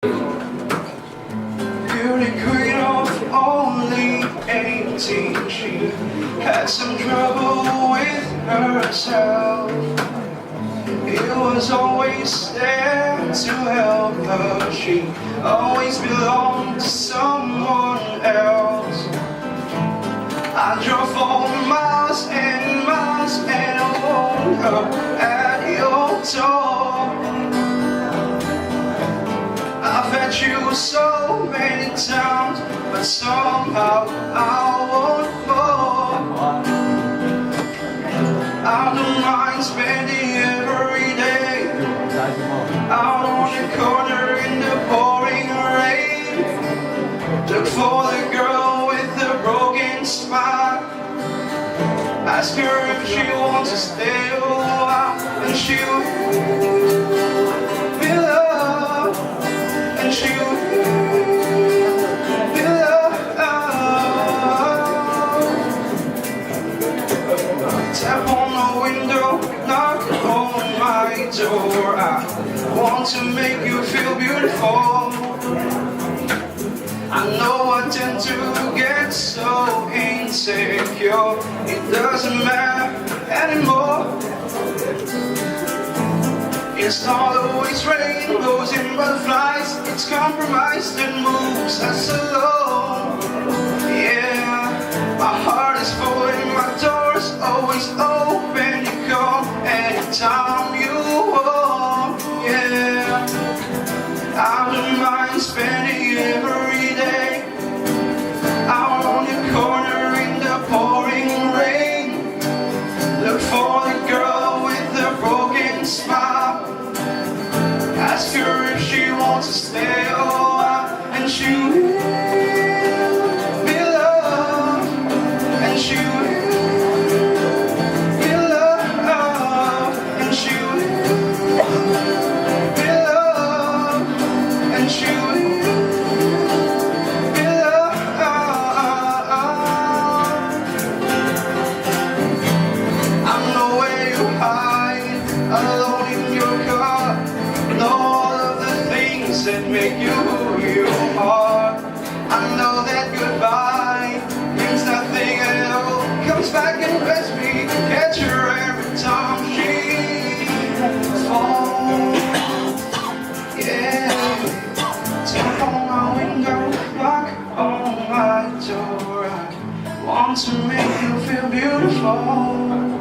Beauty queen of only 18, she had some trouble with herself. It was always there to help her, she always belonged to someone else. I drove 4 miles and miles and I woke up at your door. I've had you so many times, but somehow I want more. I don't mind spending every day out on the corner in the pouring rain. Look for the girl with the broken smile, ask her if she wants to stay a while, and she will be loved, and she will be loved. Tap on the window, knock on my door. I want to make you feel beautiful. I know I tend to get so insecure, it doesn't matter anymore. It's not always rainbows and butterflies, it's compromise that moves us along. Yeah, my heart is full and my door's always open. You come anytime you want. Yeah, I don't mind spending every day out on the corner in the pouring rain. Look for the girl with the broken smile, ask her if she wants to stay a while, and she will be loved, and she will be loved, and she will be loved, and she will be loved. I'm nowhere you hide, alone in your car, and all of the things that make you who you are. I know that goodbye means nothing at all, comes back and bets me, catch her every time she falls. Yeah, tap on my window, knock on my door. I want to make you feel beautiful.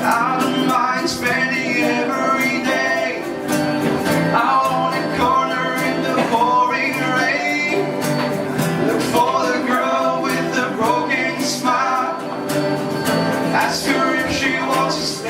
I don't mind spending every day out on the corner in the pouring rain. Look for the girl with the broken smile, ask her if she wants to stay